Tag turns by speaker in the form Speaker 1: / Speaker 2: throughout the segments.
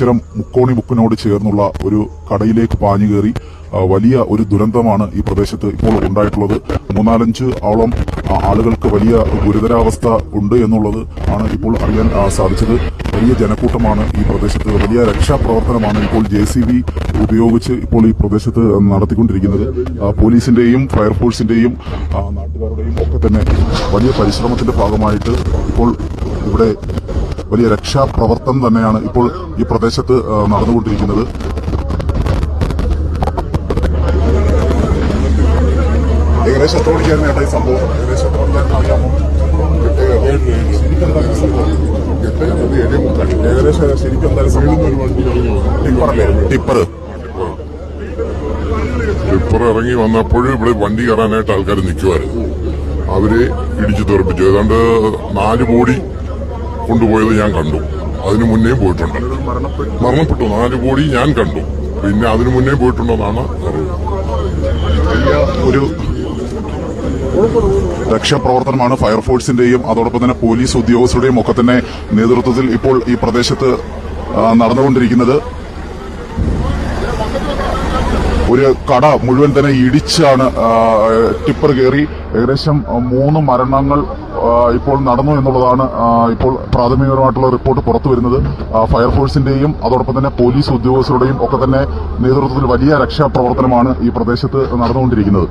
Speaker 1: നീലേശ്വരം മുക്കോണി മുക്കിനോട് ചേർന്നുള്ള ഒരു കടയിലേക്ക് പാഞ്ഞു കയറി വലിയ ഒരു ദുരന്തമാണ് ഈ പ്രദേശത്ത് ഇപ്പോൾ ഉണ്ടായിട്ടുള്ളത്. 3-4 ആളോളം ആളുകൾക്ക് വലിയ ഗുരുതരാവസ്ഥ ഉണ്ട് എന്നുള്ളത് ആണ് ഇപ്പോൾ അറിയാൻ സാധിച്ചത്. വലിയ ജനക്കൂട്ടമാണ് ഈ പ്രദേശത്ത്. വലിയ രക്ഷാപ്രവർത്തനമാണ് ഇപ്പോൾ JCB ഉപയോഗിച്ച് ഇപ്പോൾ ഈ പ്രദേശത്ത് നടത്തിക്കൊണ്ടിരിക്കുന്നത്. പോലീസിന്റെയും ഫയർഫോഴ്സിന്റെയും നാട്ടുകാരുടെയും ഒക്കെ തന്നെ വലിയ പരിശ്രമത്തിന്റെ ഭാഗമായിട്ട് ഇപ്പോൾ ഇവിടെ വലിയ രക്ഷാപ്രവർത്തനം തന്നെയാണ് ഇപ്പോൾ ഈ പ്രദേശത്ത് നടന്നുകൊണ്ടിരിക്കുന്നത്. ഏകദേശം എത്ര മണിക്കായിരുന്നു ഏട്ടാ ഈ സംഭവം? ഏകദേശം എത്ര മണിക്കായിരുന്നു അറിയാമോ? ഏകദേശം ശരിക്കും
Speaker 2: ടിപ്പർ ഇറങ്ങി വന്നപ്പോഴും ഇവിടെ വണ്ടി കയറാനായിട്ട് ആൾക്കാർ നിൽക്കുമായിരുന്നു. അവരെ ഇടിച്ചു തെറിപ്പിച്ചു. ഏതാണ്ട് 4 ബോഡി കൊണ്ടുപോയത് ഞാൻ കണ്ടു. അതിനു മുന്നേ പോയിട്ടുണ്ട്. മരണപ്പെട്ടു. 4 ബോഡി ഞാൻ കണ്ടു. പിന്നെ അതിനു മുന്നേ പോയിട്ടുണ്ടെന്നാണ്
Speaker 1: ഒരു രക്ഷാപ്രവർത്തനമാണ് ഫയർഫോഴ്സിന്റെയും അതോടൊപ്പം തന്നെ പോലീസ് ഉദ്യോഗസ്ഥരുടെയും ഒക്കെ തന്നെ നേതൃത്വത്തിൽ ഇപ്പോൾ ഈ പ്രദേശത്ത് നടന്നുകൊണ്ടിരിക്കുന്നത്. ഒരു കട മുഴുവൻ തന്നെ ഇടിച്ചാണ് ടിപ്പർ കയറി. ഏകദേശം 3 മരണങ്ങൾ ഇപ്പോൾ നടന്നു എന്നുള്ളതാണ് ഇപ്പോൾ പ്രാഥമികമായിട്ടുള്ള റിപ്പോർട്ട് പുറത്തു വരുന്നത്. ഫയർഫോഴ്സിന്റെയും അതോടൊപ്പം തന്നെ പോലീസ് ഉദ്യോഗസ്ഥരുടെയും ഒക്കെ തന്നെ നേതൃത്വത്തിൽ വലിയ രക്ഷാപ്രവർത്തനമാണ് ഈ പ്രദേശത്ത് നടന്നുകൊണ്ടിരിക്കുന്നത്.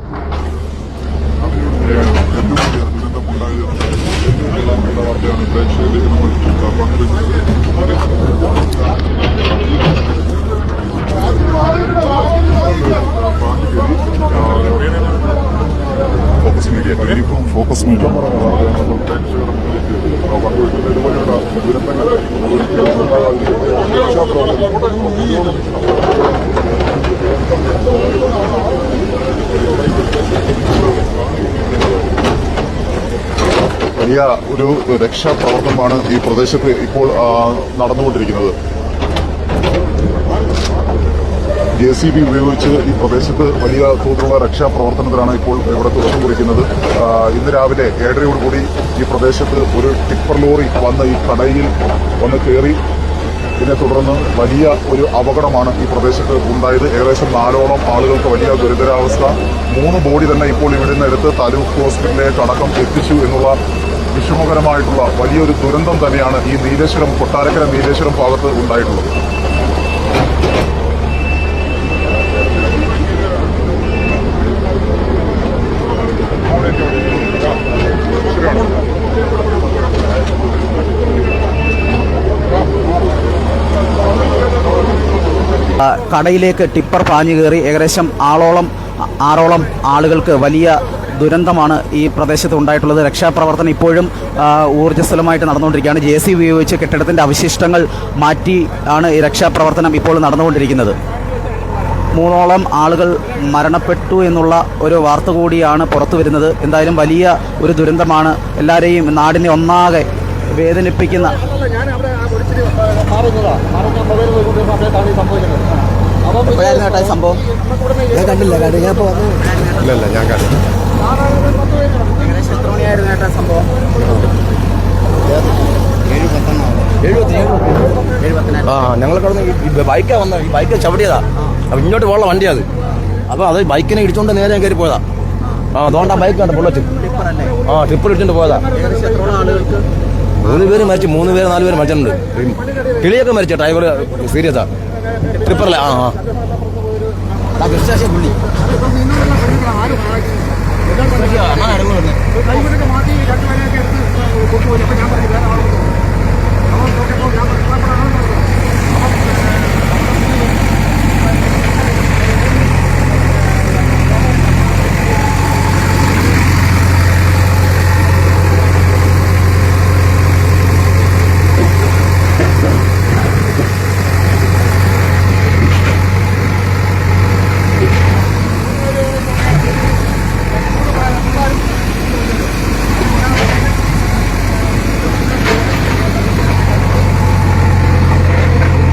Speaker 1: ഫോക്കസ് മീഡിയ വലിയ ഒരു രക്ഷാപ്രവർത്തനമാണ് ഈ പ്രദേശത്ത് ഇപ്പോൾ നടന്നുകൊണ്ടിരിക്കുന്നത്. JCB ഉപയോഗിച്ച് ഈ പ്രദേശത്ത് വലിയ തോതിലുള്ള രക്ഷാപ്രവർത്തനത്തിലാണ് ഇപ്പോൾ ഇവിടെ തുടക്കം കുറിക്കുന്നത്. ഇന്ന് രാവിലെ 7:30 ഈ പ്രദേശത്ത് ഒരു ടിപ്പർ ലോറി വന്ന് ഈ കടയിൽ വന്ന് കയറി. ഇതിനെ തുടർന്ന് വലിയ ഒരു അപകടമാണ് ഈ പ്രദേശത്ത് ഉണ്ടായത്. ഏകദേശം 4ഓളം ആളുകൾക്ക് വലിയ ഗുരുതരാവസ്ഥ. 3 ബോഡി തന്നെ ഇപ്പോൾ ഇവിടെ നിന്ന് എടുത്ത് താലൂക്ക് ഹോസ്പിറ്റലിലേക്ക് അടക്കം എത്തിച്ചു എന്നുള്ള വിഷമകരമായിട്ടുള്ള വലിയൊരു ദുരന്തം തന്നെയാണ് ഈ നീലേശ്വരം കൊട്ടാരക്കര നീലേശ്വരം ഭാഗത്ത് ഉണ്ടായിട്ടുള്ളത്.
Speaker 3: കടയിലേക്ക് ടിപ്പർ പാഞ്ഞു കയറി ഏകദേശം 6ഓളം ആളുകൾക്ക് വലിയ ദുരന്തമാണ് ഈ പ്രദേശത്ത് ഉണ്ടായിട്ടുള്ളത്. രക്ഷാപ്രവർത്തനം ഇപ്പോഴും ഊർജ്ജസ്വലമായിട്ട് നടന്നുകൊണ്ടിരിക്കുകയാണ്. JCB ഉപയോഗിച്ച് കെട്ടിടത്തിൻ്റെ അവശിഷ്ടങ്ങൾ മാറ്റി ആണ് ഈ രക്ഷാപ്രവർത്തനം ഇപ്പോൾ നടന്നുകൊണ്ടിരിക്കുന്നത്. 3ഓളം ആളുകൾ മരണപ്പെട്ടു എന്നുള്ള ഒരു വാർത്ത കൂടിയാണ് പുറത്തു വരുന്നത്. എന്തായാലും വലിയ ഒരു ദുരന്തമാണ്. എല്ലാവരെയും നാടിനെ ഒന്നാകെ വേദനിപ്പിക്കുന്ന സംഭവം.
Speaker 4: ഞാൻ കണ്ടില്ല. ഇല്ല ഞാൻ കണ്ടില്ല.
Speaker 3: എത്ര മണിയായിരുന്നു ഏട്ടാ സംഭവം?
Speaker 4: 7:10. ഞങ്ങൾ കിടന്ന് ഈ ബൈക്കാണ് വന്നത്. ഈ ബൈക്ക് ചവിട്ടിയതാ. അപ്പം ഇങ്ങോട്ട് പോകുന്ന വണ്ടിയാണ്. അപ്പോൾ അത് ബൈക്കിനെ ഇടിച്ചുകൊണ്ട് നേരെ കയറി പോയതാ. അതുകൊണ്ട് ആ ബൈക്ക് കണ്ട ബുള്ളറ്റ് ട്രിപ്പിൾ ഇടിച്ചുകൊണ്ട് പോയതാ. 3 പേര് മരിച്ചു. 3 പേര് 4 പേര് മരിച്ചിട്ടുണ്ട്. കിളിയൊക്കെ മരിച്ച ഡ്രൈവർ സീരിയസാ. ട്രിപ്പറല്ലേ? പുള്ളി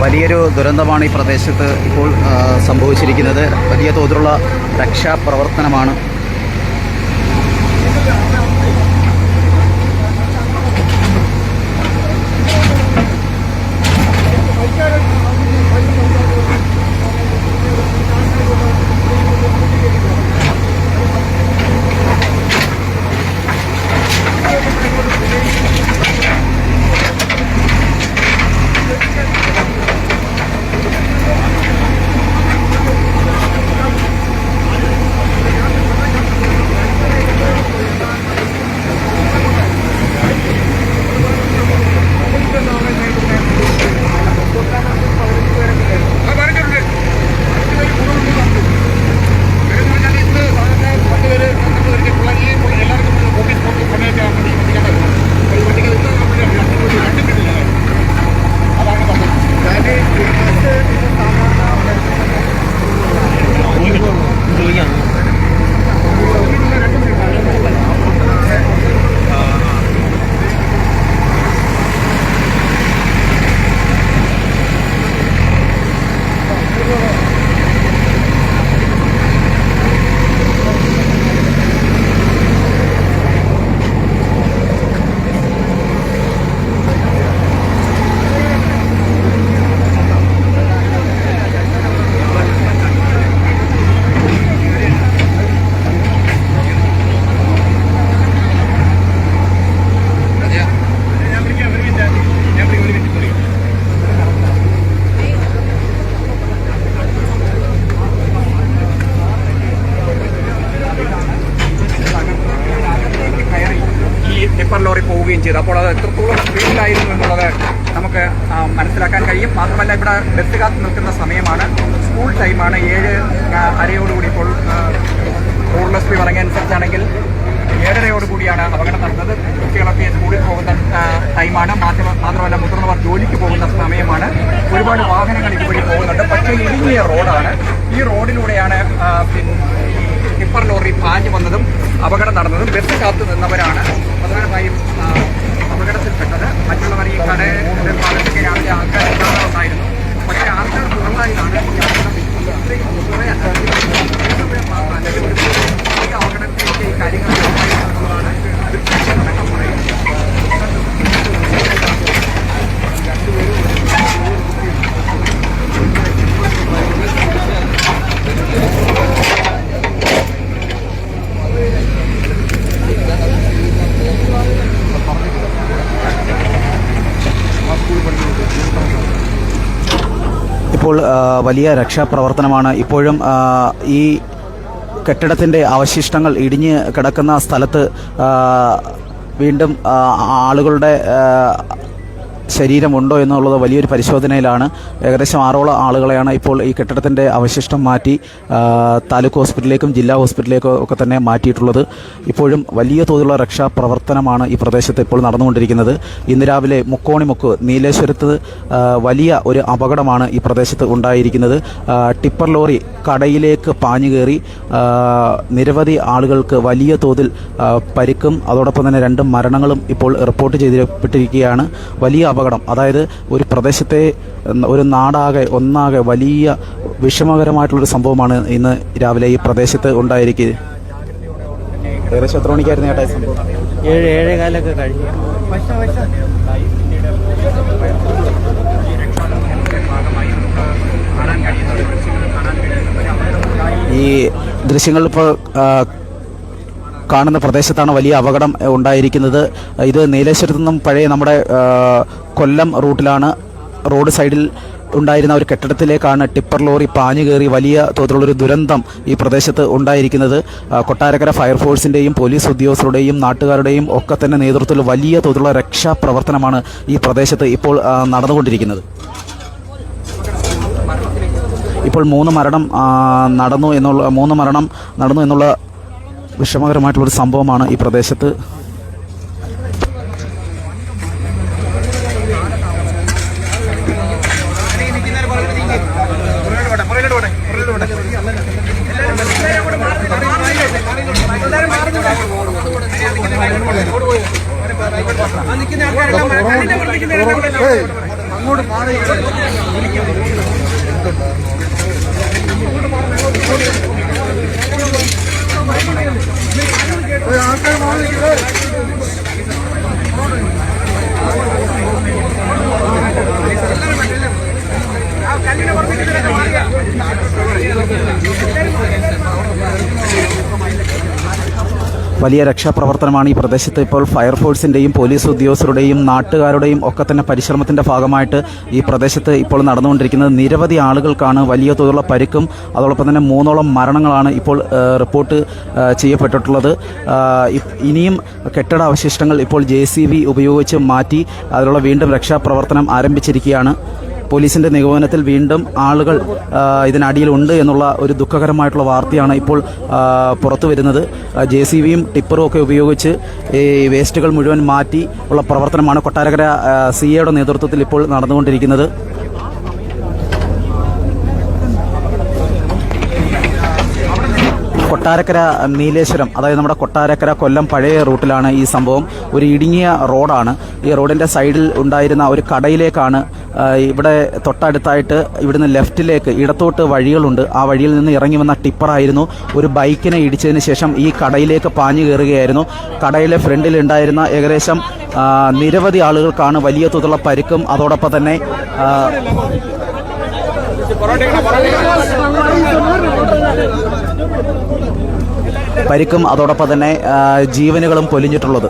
Speaker 3: വലിയൊരു ദുരന്തമാണ് ഈ പ്രദേശത്ത് ഇപ്പോൾ സംഭവിച്ചിരിക്കുന്നത്. വലിയ തോതിലുള്ള രക്ഷാപ്രവർത്തനമാണ്.
Speaker 5: ചെയ്തത്. അപ്പോൾ അത് എത്രത്തോളം സ്പീഡിലായിരുന്നു എന്നുള്ളത് നമുക്ക് മനസ്സിലാക്കാൻ കഴിയും. മാത്രമല്ല ഇവിടെ ബസ് കാത്ത് നിൽക്കുന്ന സമയമാണ്, സ്കൂൾ ടൈമാണ്, 7:30 ഇപ്പോൾ റോഡ് സ്പീഡ് പറഞ്ഞനുസരിച്ചാണെങ്കിൽ 7:30 അപകടം നടന്നത്. കുട്ടികളൊക്കെ സ്കൂളിൽ പോകുന്ന ടൈമാണ്, മാത്രമല്ല മുതിർന്നവർ ജോലിക്ക് പോകുന്ന സമയമാണ്. ഒരുപാട് വാഹനങ്ങൾ ഇതുവഴി പോകുന്നുണ്ട്. പക്ഷേ ഇടുങ്ങിയ റോഡാണ്. ഈ റോഡിലൂടെയാണ് ടിപ്പർ ലോറി പാഞ്ഞു വന്നതും അപകടം നടന്നതും. ബസ് കാത്തു നിന്നവരാണ് പ്രധാനമായും അപകടത്തിൽപ്പെട്ടത്. മറ്റുള്ളവർ ഈ കടയുടെ ഭാഗത്തൊക്കെ രാവിലെ ആൾക്കാർ ഉണ്ടായിരുന്നു. പക്ഷേ ആൾക്കാർ കുറവായതാണ് ഈ അപകടത്തിലേക്ക് ഈ കാര്യങ്ങൾ എന്നുള്ളതാണ് അടക്കം പറയുന്നത്.
Speaker 3: ഇപ്പോൾ വലിയ രക്ഷാപ്രവർത്തനമാണ്. ഇപ്പോഴും ഈ കെട്ടിടത്തിൻ്റെ അവശിഷ്ടങ്ങൾ ഇടിഞ്ഞ് കിടക്കുന്ന സ്ഥലത്ത് വീണ്ടും ആളുകളുടെ ശരീരമുണ്ടോ എന്നുള്ളത് വലിയൊരു പരിശോധനയിലാണ്. ഏകദേശം 6ഓളം ആളുകളെയാണ് ഇപ്പോൾ ഈ കെട്ടിടത്തിൻ്റെ അവശിഷ്ടം മാറ്റി താലൂക്ക് ഹോസ്പിറ്റലിലേക്കും ജില്ലാ ഹോസ്പിറ്റലിലേക്കും ഒക്കെ തന്നെ മാറ്റിയിട്ടുള്ളത്. ഇപ്പോഴും വലിയ തോതിലുള്ള രക്ഷാപ്രവർത്തനമാണ് ഈ പ്രദേശത്ത് ഇപ്പോൾ നടന്നുകൊണ്ടിരിക്കുന്നത്. ഇന്ന് രാവിലെ മുക്കോണിമുക്ക് നീലേശ്വരത്ത് വലിയ ഒരു അപകടമാണ് ഈ പ്രദേശത്ത് ഉണ്ടായിരിക്കുന്നത്. ടിപ്പർ ലോറി കടയിലേക്ക് പാഞ്ഞു കയറി നിരവധി ആളുകൾക്ക് വലിയ തോതിൽ പരിക്കും അതോടൊപ്പം തന്നെ 2 മരണങ്ങളും ഇപ്പോൾ റിപ്പോർട്ട് ചെയ്യപ്പെട്ടിരിക്കുകയാണ്. വലിയ അപകടം, അതായത് ഒരു പ്രദേശത്തെ ഒരു നാടാകെ ഒന്നാകെ വലിയ വിഷമകരമായിട്ടുള്ളൊരു സംഭവമാണ് ഇന്ന് രാവിലെ ഈ പ്രദേശത്ത് ഉണ്ടായിരിക്കുന്നത്. ഏകദേശം എത്ര മണിക്കായിരുന്നു ചേട്ടാ സംഭവം?
Speaker 6: 7-7:15 കഴിഞ്ഞു.
Speaker 3: ഈ ദൃശ്യങ്ങൾ ഇപ്പോൾ കാണുന്ന പ്രദേശത്താണ് വലിയ അപകടം ഉണ്ടായിരിക്കുന്നത്. ഇത് നീലേശ്വരത്തു നിന്നും പഴയ നമ്മുടെ കൊല്ലം റൂട്ടിലാണ്. റോഡ് സൈഡിൽ ഉണ്ടായിരുന്ന ഒരു കെട്ടിടത്തിലേക്കാണ് ടിപ്പർ ലോറി പാഞ്ഞു കയറി വലിയ തോതിലുള്ളൊരു ദുരന്തം ഈ പ്രദേശത്ത് ഉണ്ടായിരിക്കുന്നത്. കൊട്ടാരക്കര ഫയർഫോഴ്സിൻ്റെയും പോലീസ് ഉദ്യോഗസ്ഥരുടെയും നാട്ടുകാരുടെയും ഒക്കെ തന്നെ നേതൃത്വത്തിൽ വലിയ തോതിലുള്ള രക്ഷാപ്രവർത്തനമാണ് ഈ പ്രദേശത്ത് ഇപ്പോൾ നടന്നുകൊണ്ടിരിക്കുന്നത്. ഇപ്പോൾ 3 മരണം നടന്നു എന്നുള്ള വിഷമകരമായിട്ടുള്ളൊരു സംഭവമാണ് ഈ പ്രദേശത്ത്. വലിയ രക്ഷാപ്രവർത്തനമാണ് ഈ പ്രദേശത്ത് ഇപ്പോൾ ഫയർഫോഴ്സിൻ്റെയും പോലീസ് ഉദ്യോഗസ്ഥരുടെയും നാട്ടുകാരുടെയും ഒക്കെ തന്നെ പരിശ്രമത്തിൻ്റെ ഭാഗമായിട്ട് ഈ പ്രദേശത്ത് ഇപ്പോൾ നടന്നുകൊണ്ടിരിക്കുന്നത്. നിരവധി ആളുകൾക്കാണ് വലിയ തോതിലുള്ള പരിക്കും അതോടൊപ്പം തന്നെ 3ഓളം മരണങ്ങളാണ് ഇപ്പോൾ റിപ്പോർട്ട് ചെയ്യപ്പെട്ടിട്ടുള്ളത്. ഇനിയും കെട്ടിട അവശിഷ്ടങ്ങൾ ഇപ്പോൾ JCB ഉപയോഗിച്ച് മാറ്റി അതിലുള്ള വീണ്ടും രക്ഷാപ്രവർത്തനം ആരംഭിച്ചിരിക്കുകയാണ്. പോലീസിൻ്റെ നിഗമനത്തിൽ വീണ്ടും ആളുകൾ ഇതിനടിയിലുണ്ട് എന്നുള്ള ഒരു ദുഃഖകരമായിട്ടുള്ള വാർത്തയാണ് ഇപ്പോൾ പുറത്തു വരുന്നത്. JCBയും ടിപ്പറും ഒക്കെ ഉപയോഗിച്ച് ഈ വേസ്റ്റുകൾ മുഴുവൻ മാറ്റി ഉള്ള പ്രവർത്തനമാണ് കൊട്ടാരക്കര CAയുടെ നേതൃത്വത്തിൽ ഇപ്പോൾ നടന്നുകൊണ്ടിരിക്കുന്നത്. കൊട്ടാരക്കര നീലേശ്വരം, അതായത് നമ്മുടെ കൊട്ടാരക്കര കൊല്ലം പഴയ റൂട്ടിലാണ് ഈ സംഭവം. ഒരു ഇടുങ്ങിയ റോഡാണ്. ഈ റോഡിൻ്റെ സൈഡിൽ ഉണ്ടായിരുന്ന ഒരു കടയിലേക്കാണ് ഇവിടെ തൊട്ടടുത്തായിട്ട് ഇവിടുന്ന് ലെഫ്റ്റിലേക്ക് ഇടത്തോട്ട് വഴികളുണ്ട്. ആ വഴിയിൽ നിന്ന് ഇറങ്ങി വന്ന ടിപ്പറായിരുന്നു ഒരു ബൈക്കിനെ ഇടിച്ചതിന് ശേഷം ഈ കടയിലേക്ക് പാഞ്ഞു കയറുകയായിരുന്നു. കടയിലെ ഫ്രണ്ടിൽ ഉണ്ടായിരുന്ന ഏകദേശം നിരവധി ആളുകൾക്കാണ് വലിയ തോതിലുള്ള പരിക്കും അതോടൊപ്പം തന്നെ ജീവനുകളും പൊലിഞ്ഞിട്ടുള്ളത്.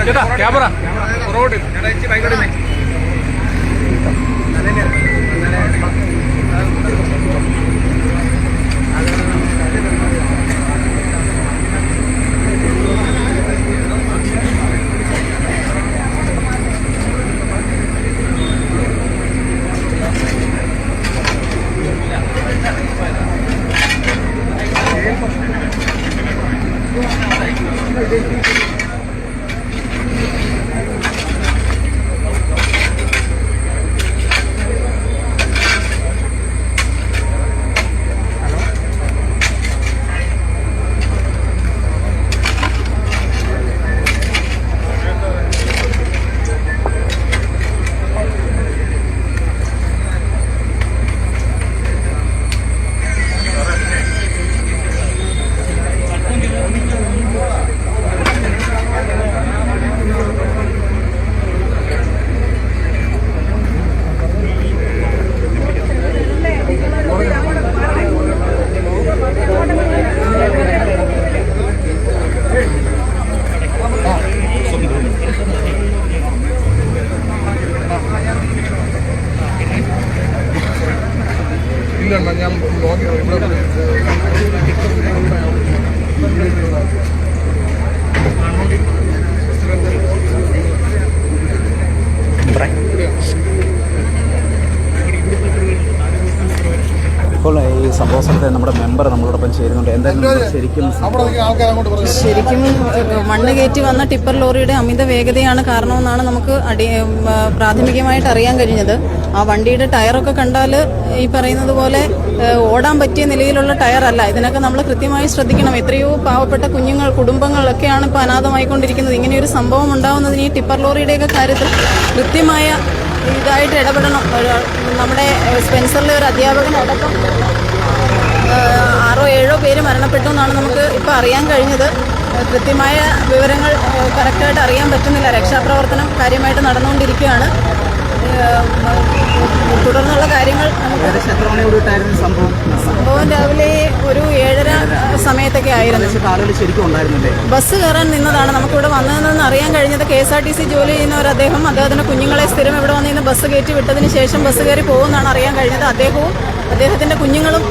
Speaker 5: ചേട്ടാ ക്യാമറ റോഡ് ഭയങ്കര
Speaker 3: ഇപ്പോൾ ഈ സംഭവ സ്ഥലത്തെ നമ്മുടെ മെമ്പർ നമ്മളോടൊപ്പം ചേരുന്നുണ്ട്. എന്തായാലും
Speaker 7: ശരിക്കും മണ്ണ് കയറ്റി വന്ന ടിപ്പർ ലോറിയുടെ അമിത വേഗതയാണ് കാരണമെന്നാണ് നമുക്ക് പ്രാഥമികമായിട്ട് അറിയാൻ കഴിഞ്ഞത്. ആ വണ്ടിയുടെ ടയറൊക്കെ കണ്ടാൽ ഈ പറയുന്നത് പോലെ ഓടാൻ പറ്റിയ നിലയിലുള്ള ടയറല്ല. ഇതിനൊക്കെ നമ്മൾ കൃത്യമായി ശ്രദ്ധിക്കണം. എത്രയോ പാവപ്പെട്ട കുഞ്ഞുങ്ങൾ, കുടുംബങ്ങളൊക്കെയാണ് ഇപ്പോൾ അനാഥമായിക്കൊണ്ടിരിക്കുന്നത്. ഇങ്ങനെയൊരു സംഭവം ഉണ്ടാകുന്നതിന് ഈ ടിപ്പർ ലോറിയുടെയൊക്കെ കാര്യത്തിൽ കൃത്യമായ ഇതായിട്ട് ഇടപെടണം. നമ്മുടെ സ്പെൻസറിലെ ഒരു അധ്യാപകനടക്കം 6 or 7 പേര് മരണപ്പെട്ടു എന്നാണ് നമുക്ക് ഇപ്പോൾ അറിയാൻ കഴിഞ്ഞത്. കൃത്യമായ വിവരങ്ങൾ കറക്റ്റായിട്ട് അറിയാൻ പറ്റുന്നില്ല. രക്ഷാപ്രവർത്തനം കാര്യമായിട്ട് നടന്നുകൊണ്ടിരിക്കുകയാണ്. തുടർന്നുള്ള കാര്യങ്ങൾ സംഭവം രാവിലെ ഒരു 7:30 സമയത്തൊക്കെ ആയിരുന്നു. ബസ് കയറാൻ നിന്നതാണ്. നമുക്കിവിടെ വന്നതെന്ന് അറിയാൻ കഴിഞ്ഞത് KSRTC ജോലി ചെയ്യുന്ന ഒരു അദ്ദേഹത്തിന്റെ കുഞ്ഞുങ്ങളെ സ്ഥിരം ഇവിടെ വന്നിരുന്ന് ബസ് കയറ്റി വിട്ടതിന് ശേഷം ബസ് കയറി പോകുമെന്നാണ് അറിയാൻ കഴിഞ്ഞത്. അദ്ദേഹത്തിന്റെ കുഞ്ഞുങ്ങളും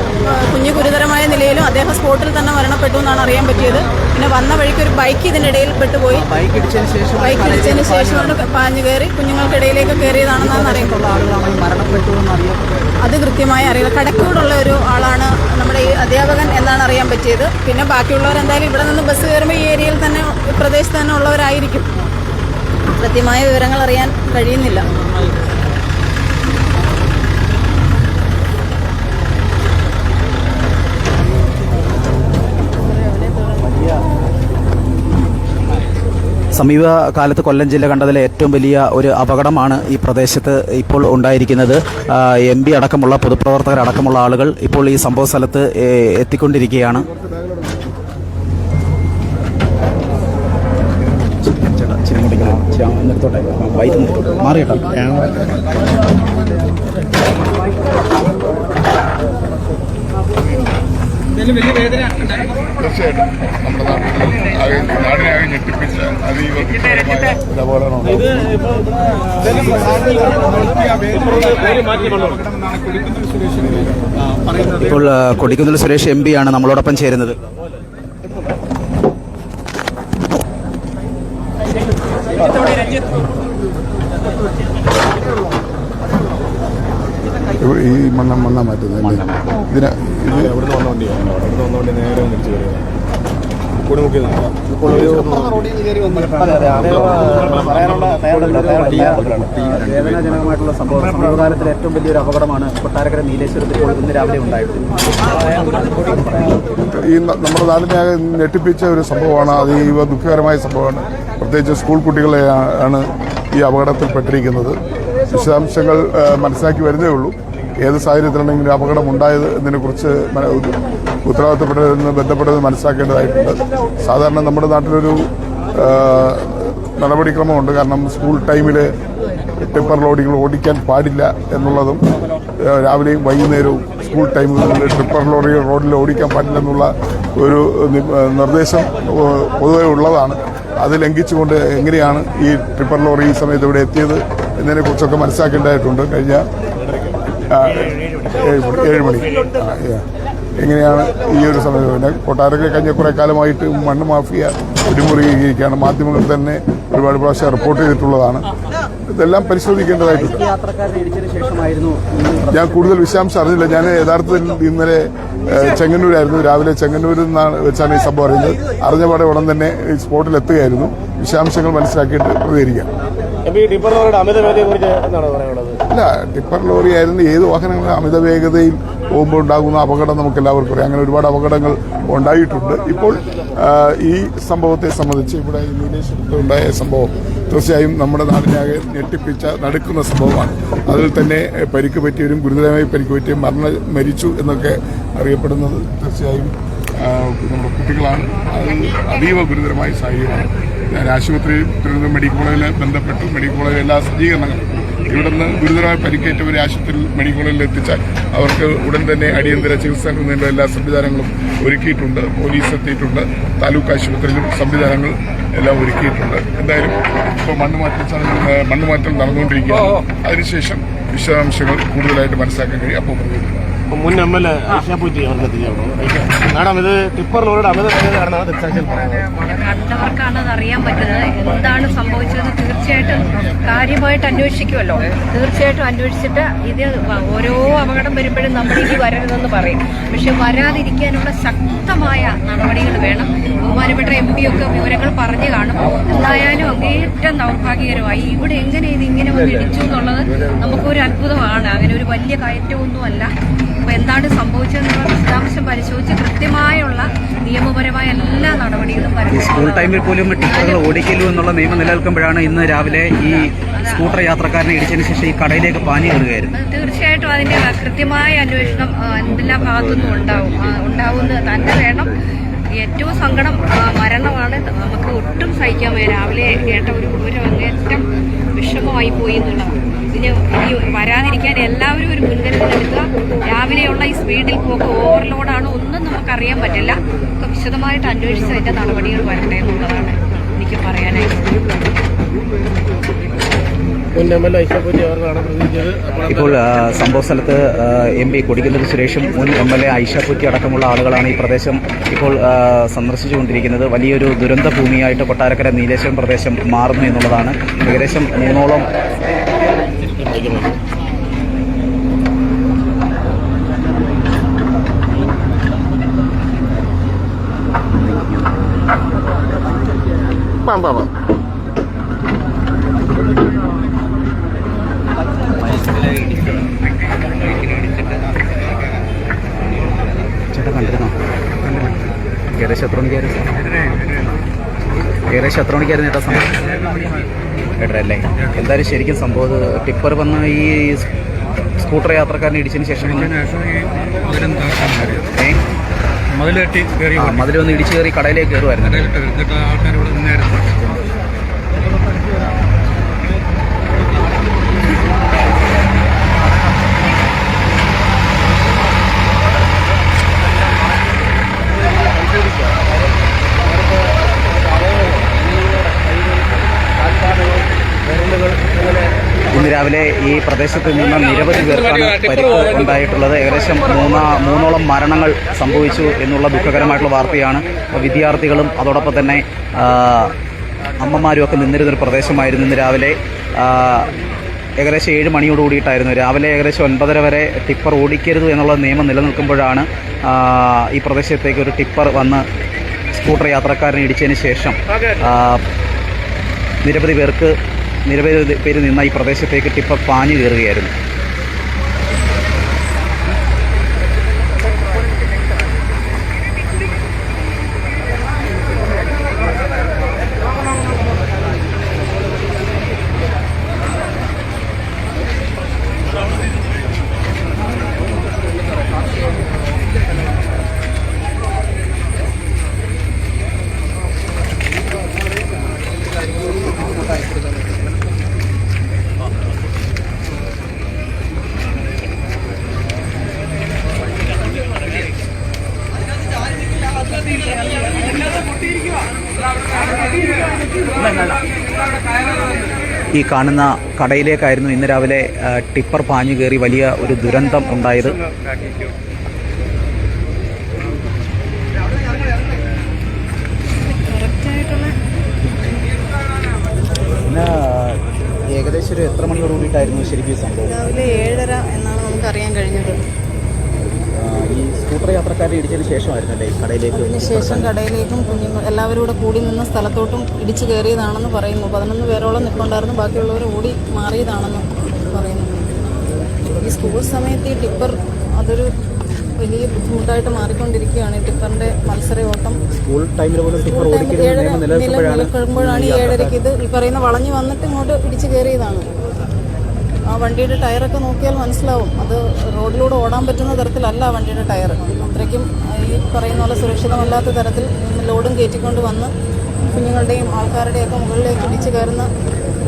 Speaker 7: ഗുരുതരമായ നിലയിലും അദ്ദേഹം സ്പോട്ടിൽ തന്നെ മരണപ്പെട്ടു എന്നാണ് അറിയാൻ പറ്റിയത്. പിന്നെ വന്ന വഴിക്ക് ഒരു ബൈക്ക് ഇതിനിടയിൽ പെട്ടുപോയി. ബൈക്ക് ഇടിച്ചതിന് ശേഷം പാഞ്ഞു കയറി കുഞ്ഞുങ്ങൾക്കിടയിലേക്ക് കയറിയതാണെന്നാണ് അറിയത്തുള്ള ആളുകളാണ് മരണപ്പെട്ടു എന്നറിയാം. അത് കൃത്യമായി അറിയില്ല. കടക്കൂടുള്ള ഒരു ആളാണ് നമ്മുടെ ഈ അധ്യാപകൻ എന്നാണ് അറിയാൻ പറ്റിയത്. പിന്നെ ബാക്കിയുള്ളവരെന്തായാലും ഇവിടെ നിന്ന് ബസ് കയറുമ്പോൾ ഈ ഏരിയയിൽ തന്നെ, പ്രദേശത്ത് തന്നെ ഉള്ളവരായിരിക്കും. കൃത്യമായ വിവരങ്ങൾ അറിയാൻ കഴിയുന്നില്ല.
Speaker 3: സമീപകാലത്ത് കൊല്ലം ജില്ല കണ്ടതിലെ ഏറ്റവും വലിയ ഒരു അപകടമാണ് ഈ പ്രദേശത്ത് ഇപ്പോൾ ഉണ്ടായിരിക്കുന്നത്. MP അടക്കമുള്ള പൊതുപ്രവർത്തകരടക്കമുള്ള ആളുകൾ ഇപ്പോൾ ഈ സംഭവ സ്ഥലത്ത് എത്തിക്കൊണ്ടിരിക്കുകയാണ്.
Speaker 2: തീർച്ചയായിട്ടും നമ്മുടെ നാടിനെ ആകെ ഞെട്ടിപ്പിച്ച
Speaker 3: ഇപ്പോൾ കൊടിക്കുന്നിൽ സുരേഷ് MP ആണ് നമ്മളോടൊപ്പം ചേരുന്നത്.
Speaker 8: ഈ മണ്ണ മാറ്റുന്നത് ഇതിന് എവിടെ നിന്ന് വന്ന വണ്ടിയാണ്? അവിടെ നിന്ന് വന്ന വണ്ടി നേരെ തിരിച്ചു കയറിയത്.
Speaker 3: വേദനാജനകമായിട്ടുള്ള സംഭവം. സമീപകാലത്തിലെ ഏറ്റവും വലിയൊരു അപകടമാണ് കൊട്ടാരക്കര നീലേശ്വരത്തിൽ ഇന്ന് രാവിലെ ഉണ്ടായിട്ടുള്ളത്.
Speaker 8: ഈ നമ്മുടെ നാടിനെ ഞെട്ടിപ്പിച്ച ഒരു സംഭവമാണ്. അതീവ ദുഃഖകരമായ സംഭവമാണ്. പ്രത്യേകിച്ച് സ്കൂൾ കുട്ടികളെ ആണ് ഈ അപകടത്തിൽപ്പെട്ടിരിക്കുന്നത്. വിശദാംശങ്ങൾ മനസ്സിലാക്കി വരുന്നേ ഉള്ളൂ. ഏത് സാഹചര്യത്തിലാണെങ്കിലും അപകടം ഉണ്ടായത് എന്നതിനെക്കുറിച്ച് ഉത്തരവാദിത്തപ്പെട്ടതെന്ന് ബന്ധപ്പെട്ടത് മനസ്സിലാക്കേണ്ടതായിട്ടുണ്ട്. സാധാരണ നമ്മുടെ നാട്ടിലൊരു നടപടിക്രമമുണ്ട്. കാരണം സ്കൂൾ ടൈമിൽ ടിപ്പർ ലോറികൾ ഓടിക്കാൻ പാടില്ല എന്നുള്ളതും രാവിലെയും വൈകുന്നേരവും സ്കൂൾ ടൈമുകളിൽ ടിപ്പർ ലോറികൾ റോഡിൽ ഓടിക്കാൻ പാടില്ല എന്നുള്ള ഒരു നിർദ്ദേശം പൊതുവെ ഉള്ളതാണ്. അത് ലംഘിച്ചുകൊണ്ട് എങ്ങനെയാണ് ഈ ടിപ്പർ ലോറി ഈ സമയത്ത് ഇവിടെ എത്തിയത് എന്നതിനെക്കുറിച്ചൊക്കെ മനസ്സിലാക്കേണ്ടതായിട്ടുണ്ട്. കഴിഞ്ഞ 7 മണി എങ്ങനെയാണ് ഈ ഒരു സമയത്ത്. പിന്നെ കൊട്ടാരക്കര കഴിഞ്ഞ കുറേ കാലമായിട്ട് മണ്ണ് മാഫിയ പിടിമുറുകിയിരിക്കുകയാണ്. മാധ്യമങ്ങൾ തന്നെ ഒരുപാട് പ്രാവശ്യം റിപ്പോർട്ട് ചെയ്തിട്ടുള്ളതാണ്. ഇതെല്ലാം പരിശോധിക്കേണ്ടതായിട്ടുണ്ട്. ഞാൻ കൂടുതൽ വിശദാംശം അറിഞ്ഞില്ല. ഞാൻ യഥാർത്ഥത്തിൽ ഇന്നലെ ചെങ്ങന്നൂരായിരുന്നു. രാവിലെ ചെങ്ങന്നൂരിൽ നിന്നാണ് വെച്ചാണ് ഈ സംഭവം അറിയുന്നത്. അറിഞ്ഞപാടെ ഉടൻ തന്നെ ഈ സ്പോട്ടിൽ എത്തുകയായിരുന്നു. വിശദാംശങ്ങൾ മനസ്സിലാക്കിയിട്ട് പ്രതികരിക്കാം. അല്ല, ടിപ്പർ ലോറി ആയിരുന്നു. ഏത് വാഹനങ്ങൾ അമിത വേഗതയിൽ പോകുമ്പോൾ ഉണ്ടാകുന്ന അപകടം നമുക്ക് എല്ലാവർക്കും അറിയാം. അങ്ങനെ ഒരുപാട് അപകടങ്ങൾ ഉണ്ടായിട്ടുണ്ട്. ഇപ്പോൾ ഈ സംഭവത്തെ സംബന്ധിച്ച് ഇവിടെ നീലേശ്വരത്ത് ഉണ്ടായ സംഭവം തീർച്ചയായും നമ്മുടെ നാടിനാകെ ഞെട്ടിപ്പിച്ച നടക്കുന്ന സംഭവമാണ്. അതിൽ തന്നെ പരിക്ക് പറ്റിയവരും ഗുരുതരമായി പരിക്ക് പറ്റിയും മരിച്ചു എന്നൊക്കെ അറിയപ്പെടുന്നത് തീർച്ചയായും നമ്മുടെ കുട്ടികളാണ്. അത് അതീവ ഗുരുതരമായ സാഹചര്യമാണ്. ഞാൻ ആശുപത്രി തിരുവനന്തപുരം മെഡിക്കൽ കോളേജിൽ ബന്ധപ്പെട്ടു. മെഡിക്കൽ കോളേജിൽ എല്ലാ സജ്ജീകരണങ്ങളും ഇവിടുന്ന് ഗുരുതരമായി പരിക്കേറ്റവരെ ആശുപത്രിയിൽ മെഡിക്കൽ കോളേജിൽ എത്തിച്ചാൽ അവർക്ക് ഉടൻ തന്നെ അടിയന്തര ചികിത്സ നൽകുന്നതിനുള്ള എല്ലാ സംവിധാനങ്ങളും ഒരുക്കിയിട്ടുണ്ട്. പോലീസ് എത്തിയിട്ടുണ്ട്. താലൂക്ക് ആശുപത്രിയിലും സംവിധാനങ്ങൾ എല്ലാം ഒരുക്കിയിട്ടുണ്ട്. എന്തായാലും ഇപ്പോൾ മണ്ണുമാറ്റൽ നടന്നുകൊണ്ടിരിക്കുകയാണ്. അതിനുശേഷം വിശദാംശങ്ങൾ കൂടുതലായിട്ട് മനസ്സിലാക്കാൻ കഴിയും. അപ്പോൾ
Speaker 9: മുൻ MLA ഐഷാപൂറ്റി മാഡം, ഇത് ടിപ്പർ ലോറിയുടെ അമിത വേഗതയാണെന്നാണ് ദൃക്സാക്ഷികൾ പറയുന്നത്.
Speaker 10: കണ്ടവർക്കാണ് അത് അറിയാൻ പറ്റുന്നത്. എന്താണ് സംഭവിച്ചതെന്ന് തീർച്ചയായിട്ടും കാര്യമായിട്ട് അന്വേഷിക്കുമല്ലോ. തീർച്ചയായിട്ടും അന്വേഷിച്ചിട്ട് ഇത് ഓരോ അപകടം വരുമ്പോഴും നമ്മൾ ഇനി വരരുതെന്ന് പറയും. പക്ഷെ വരാതിരിക്കാനുള്ള ശക്തമായ നടപടികൾ വേണം. ബഹുമാനപ്പെട്ട MP ഒക്കെ വിവരങ്ങൾ പറഞ്ഞു കാണും. എന്തായാലും അങ്ങേറ്റം ദൗർഭാഗ്യകരമായി ഇവിടെ എങ്ങനെ ഇതിങ്ങനെ വന്ന് ഇടിച്ചു എന്നുള്ളത് നമുക്കൊരു അത്ഭുതമാണ്. അങ്ങനെ ഒരു വലിയ കയറ്റമൊന്നുമല്ല. അപ്പോൾ എന്താണ് സംഭവിച്ചതെന്നുള്ള വിശദാംശം പരിശോധിച്ച് കൃത്യമായുള്ള നിയമപരമായ എല്ലാ നടപടികളും
Speaker 3: സ്കൂൾ ടൈമിൽ പോലും ടിപ്പറുകൾ ഓടിക്കലു എന്നുള്ള നിയമം നിലനിൽക്കുമ്പോഴാണ് ഇന്ന് രാവിലെ ഈ സ്കൂട്ടർ യാത്രക്കാരനെ ഇടിച്ചതിന് ശേഷം ഈ കടയിലേക്ക് പാഞ്ഞു കയറുകയായിരുന്നു.
Speaker 10: തീർച്ചയായിട്ടും അതിന്റെ കൃത്യമായ അന്വേഷണം എല്ലാ ഭാഗത്തുനിന്നും ഉണ്ടാവുന്നത് തന്നെ വേണം. ഏറ്റവും സങ്കടം മരണമാണ്. നമുക്ക് ഒട്ടും സഹിക്കാൻ വയ്യ. രാവിലെ കേട്ട ഒരു അങ്ങേറ്റം വിഷമമായി പോയി എന്നുള്ളതാണ്. ഇതിന് വരാതിരിക്കാൻ എല്ലാവരും ഒരു മുൻകരുതലെടുക്കുക. രാവിലെയുള്ള ഈ സ്പീഡിൽ പോക്ക് ഓവർലോഡാണ് ഒന്നും നമുക്കറിയാൻ പറ്റില്ല. ഒക്കെ വിശദമായിട്ട് അന്വേഷിച്ച് അതിന്റെ നടപടികൾ വരട്ടെ എന്നുള്ളതാണ് എനിക്ക് പറയാനായിട്ട്.
Speaker 3: ഇപ്പോൾ സംഭവ സ്ഥലത്ത് MP കൊടിക്കുന്നിൽ സുരേഷും മുൻ MLA ഐഷാപൂറ്റി അടക്കമുള്ള ആളുകളാണ് ഈ പ്രദേശം ഇപ്പോൾ സന്ദർശിച്ചുകൊണ്ടിരിക്കുന്നത്. വലിയൊരു ദുരന്ത ഭൂമിയായിട്ട് കൊട്ടാരക്കര നീലേശ്വരം പ്രദേശം മാറുന്നു എന്നുള്ളതാണ്. ഏകദേശം 3ഓളം ഏകദേശം എത്ര മണിക്കായിരുന്നു ഏട്ടാ സംഭവം? ഏട്ടല്ലേ, എന്തായാലും ശരിക്കും സംഭവം ടിപ്പർ വന്ന് ഈ സ്കൂട്ടർ യാത്രക്കാരനെ ഇടിച്ചതിന് ശേഷം മതിൽ വന്ന് ഇടിച്ചു കയറി കടയിലേക്ക് കയറുമായിരുന്നു. ഇന്ന് രാവിലെ ഈ പ്രദേശത്ത് നിന്ന് നിരവധി പേർക്കാണ് പരിക്ക് ഉണ്ടായിട്ടുള്ളത്. ഏകദേശം 3ഓളം മരണങ്ങൾ സംഭവിച്ചു എന്നുള്ള ദുഃഖകരമായിട്ടുള്ള വാർത്തയാണ്. വിദ്യാർത്ഥികളും അതോടൊപ്പം തന്നെ അമ്മമാരും ഒക്കെ നിന്നിരുന്നൊരു പ്രദേശമായിരുന്നു. ഇന്ന് രാവിലെ ഏകദേശം 7 മണിയോട് കൂടിയിട്ടായിരുന്നു. രാവിലെ ഏകദേശം 9:30 വരെ ടിപ്പർ ഓടിക്കരുത് എന്നുള്ള നിയമം നിലനിൽക്കുമ്പോഴാണ് ഈ പ്രദേശത്തേക്ക് ഒരു ടിപ്പർ വന്ന് സ്കൂട്ടർ യാത്രക്കാരനെ ഇടിച്ചതിന് ശേഷം നിരവധി പേര് നിന്ന ഈ പ്രദേശത്തേക്ക് ടിപ്പർ പാഞ്ഞു കയറുകയായിരുന്നു. ഈ കാണുന്ന കടയിലേക്കായിരുന്നു ഇന്ന് രാവിലെ ടിപ്പർ പാഞ്ഞു കയറി വലിയ ഒരു ദുരന്തം ഉണ്ടായത്. ഇന്ന് ഏകദേശം ഒരു എത്ര മണിയോട് കൂടിയിട്ടായിരുന്നു ശരിക്കും സംഭവം?
Speaker 7: രാവിലെ 7:30 എന്നാണ് നമുക്ക് അറിയാൻ കഴിഞ്ഞത്.
Speaker 3: ഈ സ്കൂട്ടർ യാത്രക്കാരെ ഇടിച്ചതിന് ശേഷമായിരുന്നല്ലേ കടയിലേക്ക്?
Speaker 7: അതിനുശേഷം കടയിലേക്കും കുഞ്ഞുങ്ങൾ എല്ലാവരും കൂടെ കൂടി നിന്ന സ്ഥലത്തോട്ടും ഇടിച്ചു കയറിയതാണെന്ന് പറയുന്നു. 11 പേരോളം നിൽപ്പുണ്ടായിരുന്നു, ബാക്കിയുള്ളവർ ഓടി മാറിയതാണെന്ന് പറയുന്നു. ഈ സ്കൂൾ സമയത്ത് ഈ ടിപ്പർ അതൊരു വലിയ ബുദ്ധിമുട്ടായിട്ട് മാറിക്കൊണ്ടിരിക്കുകയാണ്. ടിപ്പറിന്റെ മത്സര ഓട്ടം
Speaker 3: സ്കൂൾ ടൈമിൽ പോലും ടിപ്പർ
Speaker 7: നിലനിൽക്കുമ്പോഴാണ് ഈ 7:30 ഇത് ഈ പറയുന്ന വളഞ്ഞു വന്നിട്ട് ഇങ്ങോട്ട് ഇടിച്ചു കയറിയതാണ്. ആ വണ്ടിയുടെ ടയറൊക്കെ നോക്കിയാൽ മനസ്സിലാവും, അത് റോഡിലൂടെ ഓടാൻ പറ്റുന്ന തരത്തിലല്ല ആ വണ്ടിയുടെ ടയർ. അത്രയ്ക്കും ഈ പറയുന്ന പോലെ സുരക്ഷിതമല്ലാത്ത തരത്തിൽ ലോഡും കയറ്റിക്കൊണ്ട് വന്ന് കുഞ്ഞുങ്ങളുടെയും ആൾക്കാരുടെയൊക്കെ മുകളിലേക്ക് ഇടിച്ചു കയറുന്ന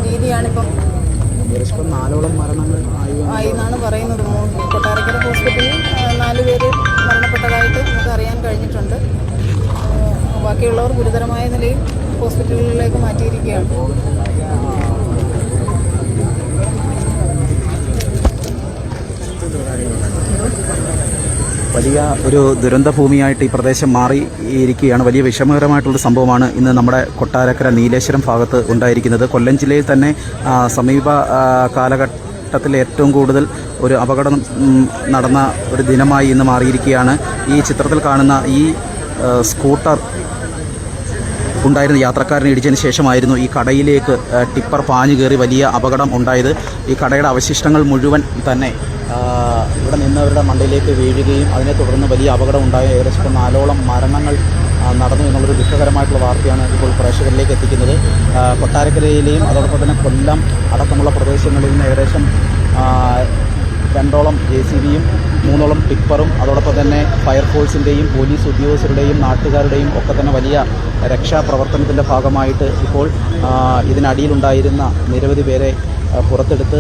Speaker 7: രീതിയാണിപ്പം.
Speaker 3: 4ഓളം മരണങ്ങൾ
Speaker 7: ആയി എന്നാണ് പറയുന്നത്. കൊട്ടാരക്കര ഹോസ്പിറ്റലിൽ 4 പേര് മരണപ്പെട്ടതായിട്ട് നമുക്ക് അറിയാൻ കഴിഞ്ഞിട്ടുണ്ട്. ബാക്കിയുള്ളവർ ഗുരുതരമായ നിലയിൽ ഹോസ്പിറ്റലുകളിലേക്ക് മാറ്റിയിരിക്കുകയാണ്.
Speaker 3: വലിയ ഒരു ദുരന്ത ഭൂമിയായിട്ട് ഈ പ്രദേശം മാറിയിരിക്കുകയാണ്. വലിയ വിഷമകരമായിട്ടുള്ള സംഭവമാണ് ഇന്ന് നമ്മുടെ കൊട്ടാരക്കര നീലേശ്വരം ഭാഗത്ത് ഉണ്ടായിരിക്കുന്നത്. കൊല്ലം ജില്ലയിൽ തന്നെ സമീപ കാലഘട്ടത്തിൽ ഏറ്റവും കൂടുതൽ ഒരു അപകടം നടന്ന ഒരു ദിനമായി ഇന്ന് മാറിയിരിക്കുകയാണ്. ഈ ചിത്രത്തിൽ കാണുന്ന ഈ സ്കൂട്ടർ ഉണ്ടായിരുന്ന യാത്രക്കാരനെ ഇടിച്ചതിന് ശേഷമായിരുന്നു ഈ കടയിലേക്ക് ടിപ്പർ പാഞ്ഞു കയറി വലിയ അപകടം ഉണ്ടായത്. ഈ കടയുടെ അവശിഷ്ടങ്ങൾ മുഴുവൻ തന്നെ ഇവിടെ നിന്നവരുടെ മണ്ടയിലേക്ക് വീഴുകയും അതിനെ തുടർന്ന് വലിയ അപകടം ഉണ്ടായ ഏകദേശം 4ഓളം മരണങ്ങൾ നടന്നു എന്നുള്ളൊരു ദുഃഖകരമായിട്ടുള്ള വാർത്തയാണ് ഇപ്പോൾ പ്രേക്ഷകരിലേക്ക് എത്തിക്കുന്നത്. കൊട്ടാരക്കരയിലെയും അതോടൊപ്പം തന്നെ കൊല്ലം അടക്കമുള്ള പ്രദേശങ്ങളിൽ നിന്ന് ഏകദേശം 2ഓളം JCBയും 3ഓളം ടിപ്പറും അതോടൊപ്പം തന്നെ ഫയർഫോഴ്സിൻ്റെയും പോലീസ് ഉദ്യോഗസ്ഥരുടെയും നാട്ടുകാരുടെയും ഒക്കെ തന്നെ വലിയ രക്ഷാപ്രവർത്തനത്തിൻ്റെ ഭാഗമായിട്ട് ഇപ്പോൾ ഇതിനടിയിലുണ്ടായിരുന്ന നിരവധി പേരെ പുറത്തെടുത്ത്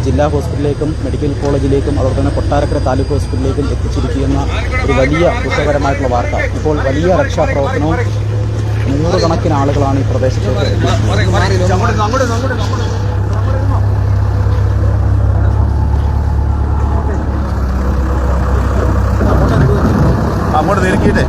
Speaker 3: ജില്ലാ ഹോസ്പിറ്റലിലേക്കും മെഡിക്കൽ കോളേജിലേക്കും അതോടൊപ്പം തന്നെ കൊട്ടാരക്കര താലൂക്ക് ഹോസ്പിറ്റലിലേക്കും എത്തിച്ചിരിക്കുന്ന ഒരു വലിയ ദുഃഖകരമായിട്ടുള്ള വാർത്ത. ഇപ്പോൾ വലിയ രക്ഷാപ്രവർത്തനവും 100 കണക്കിന് ആളുകളാണ് ഈ പ്രദേശത്തേക്ക്
Speaker 9: അങ്ങോട്ട് തിരക്കിയിട്ടേ.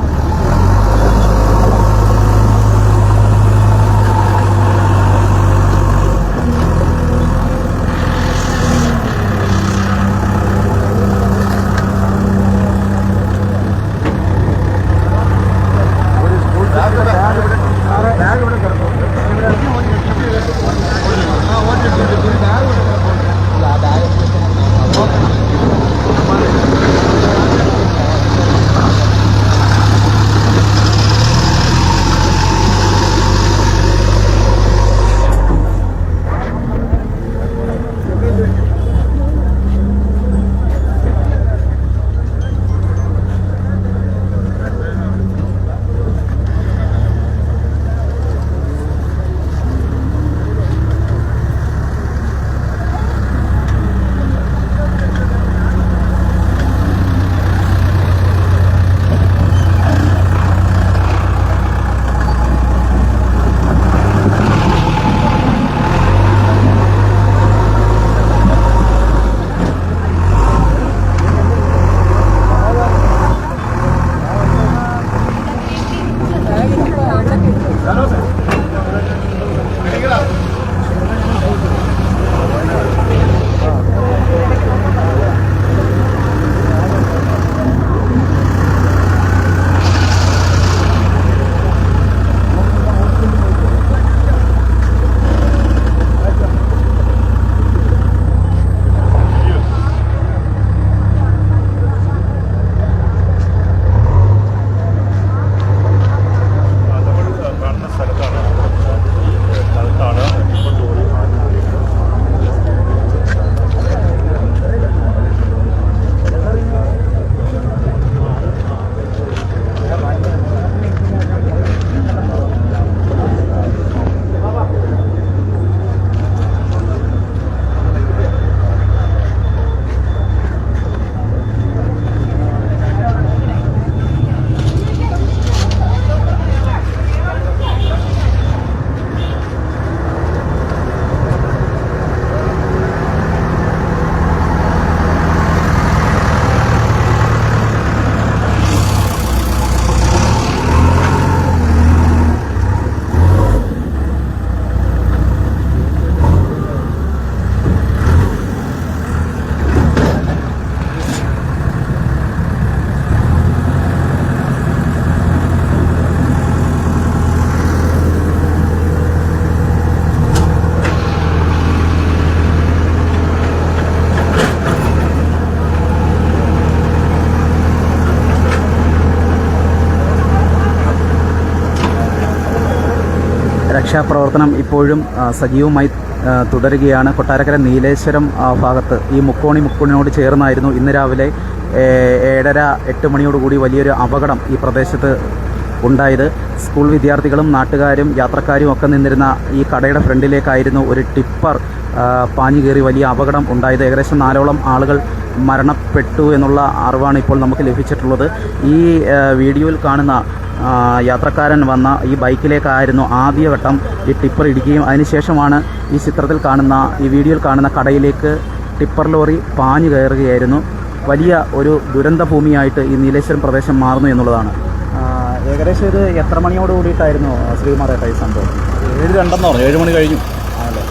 Speaker 3: രക്ഷാപ്രവർത്തനം ഇപ്പോഴും സജീവമായി തുടരുകയാണ്. കൊട്ടാരക്കര നീലേശ്വരം ഭാഗത്ത് ഈ മുക്കോണിനോട് ചേർന്നായിരുന്നു ഇന്ന് രാവിലെ 7:30-8 മണിയോടുകൂടി വലിയൊരു അപകടം ഈ പ്രദേശത്ത് ഉണ്ടായത്. സ്കൂൾ വിദ്യാർത്ഥികളും നാട്ടുകാരും യാത്രക്കാരും ഒക്കെ നിന്നിരുന്ന ഈ കടയുടെ ഫ്രണ്ടിലേക്കായിരുന്നു ഒരു ടിപ്പർ പാഞ്ഞു കയറി വലിയ അപകടം ഉണ്ടായത്. ഏകദേശം 4ഓളം ആളുകൾ മരണപ്പെട്ടു എന്നുള്ള അറിവാണ് ഇപ്പോൾ നമുക്ക് ലഭിച്ചിട്ടുള്ളത്. ഈ വീഡിയോയിൽ കാണുന്ന യാത്രക്കാരൻ വന്ന ഈ ബൈക്കിലേക്കായിരുന്നു ആദ്യഘട്ടം ഈ ടിപ്പർ ഇടിക്കുകയും അതിനുശേഷമാണ് ഈ ചിത്രത്തിൽ കാണുന്ന ഈ വീഡിയോയിൽ കാണുന്ന കടയിലേക്ക് ടിപ്പർ ലോറി പാഞ്ഞു കയറുകയായിരുന്നു. വലിയ ഒരു ദുരന്ത ഭൂമിയായിട്ട് ഈ നീലേശ്വരം പ്രദേശം മാറുന്നു എന്നുള്ളതാണ്. ഏകദേശം ഇത് എത്ര മണിയോട് കൂടിയിട്ടായിരുന്നു ശ്രീകുമാറേട്ട ഈ സംഭവം?
Speaker 4: 7:02 പറഞ്ഞു, 7 മണി കഴിഞ്ഞു.
Speaker 3: ആണല്ലേ?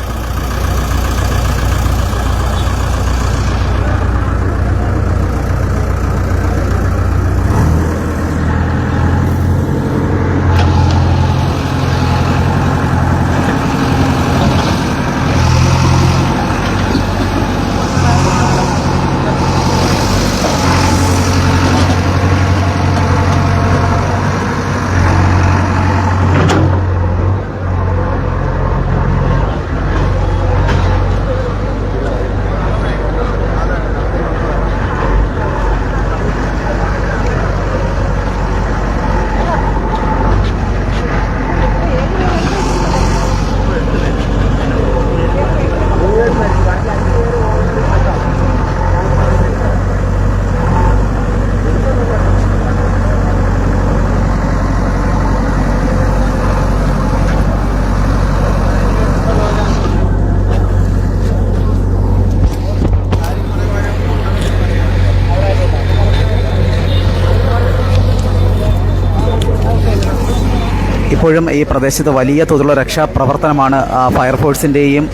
Speaker 3: ഇപ്പോഴും ഈ പ്രദേശത്ത് വലിയ തോതിലുള്ള രക്ഷാപ്രവർത്തനമാണ് ഫയർഫോഴ്സിൻ്റെയും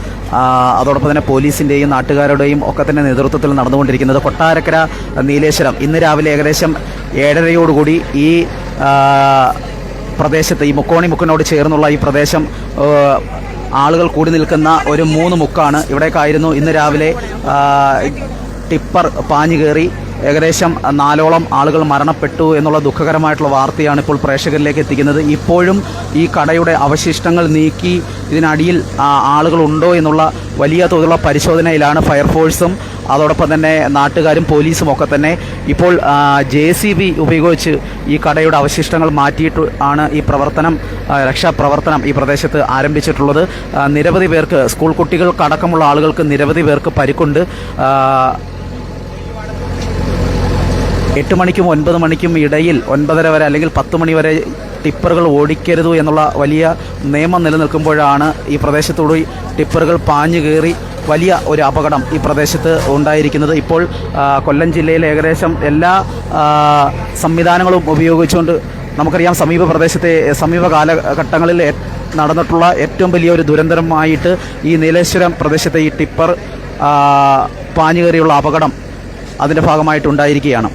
Speaker 3: അതോടൊപ്പം തന്നെ പോലീസിൻ്റെയും നാട്ടുകാരുടെയും ഒക്കെ തന്നെ നേതൃത്വത്തിൽ നടന്നുകൊണ്ടിരിക്കുന്നത്. കൊട്ടാരക്കര നീലേശ്വരം ഇന്ന് രാവിലെ ഏകദേശം 7:30 ഈ പ്രദേശത്ത് ഈ മുക്കോണിനോട് ചേർന്നുള്ള ഈ പ്രദേശം ആളുകൾ കൂടി നിൽക്കുന്ന ഒരു 3 മുക്കാണ്. ഇവിടേക്കായിരുന്നു ഇന്ന് രാവിലെ ടിപ്പർ പാഞ്ഞു കയറി ഏകദേശം 4ഓളം ആളുകൾ മരണപ്പെട്ടു എന്നുള്ള ദുഃഖകരമായിട്ടുള്ള വാർത്തയാണ് ഇപ്പോൾ പ്രേക്ഷകരിലേക്ക് എത്തിക്കുന്നത്. ഇപ്പോഴും ഈ കടയുടെ അവശിഷ്ടങ്ങൾ നീക്കി ഇതിനടിയിൽ ആളുകളുണ്ടോ എന്നുള്ള വലിയ തോതിലുള്ള പരിശോധനയിലാണ് ഫയർഫോഴ്സും അതോടൊപ്പം തന്നെ നാട്ടുകാരും പോലീസും ഒക്കെ തന്നെ. ഇപ്പോൾ JCB ഉപയോഗിച്ച് ഈ കടയുടെ അവശിഷ്ടങ്ങൾ മാറ്റിയിട്ട് ആണ് ഈ രക്ഷാപ്രവർത്തനം ഈ പ്രദേശത്ത് ആരംഭിച്ചിട്ടുള്ളത്. നിരവധി പേർക്ക്, സ്കൂൾ കുട്ടികൾക്കടക്കമുള്ള ആളുകൾക്ക് നിരവധി പേർക്ക് പരിക്കുണ്ട്. 8 മണിക്കും 9 മണിക്കും ഇടയിൽ 9:30 വരെ അല്ലെങ്കിൽ 10 മണി വരെ ടിപ്പറുകൾ ഓടിക്കരുത് എന്നുള്ള വലിയ നിയമം നിലനിൽക്കുമ്പോഴാണ് ഈ പ്രദേശത്തൂടെ ടിപ്പറുകൾ പാഞ്ഞു കയറി വലിയ ഒരു അപകടം ഈ പ്രദേശത്ത് ഉണ്ടായിരിക്കുന്നത്. ഇപ്പോൾ കൊല്ലം ജില്ലയിൽ ഏകദേശം എല്ലാ സംവിധാനങ്ങളും ഉപയോഗിച്ചുകൊണ്ട് നമുക്കറിയാം സമീപ കാലഘട്ടങ്ങളിൽ നടന്നിട്ടുള്ള ഏറ്റവും വലിയൊരു ദുരന്തമായിട്ട് ഈ നീലേശ്വരം പ്രദേശത്തെ ഈ ടിപ്പർ പാഞ്ഞു കയറിയുള്ള അപകടം അതിൻ്റെ ഭാഗമായിട്ടുണ്ടായിരിക്കുകയാണ്.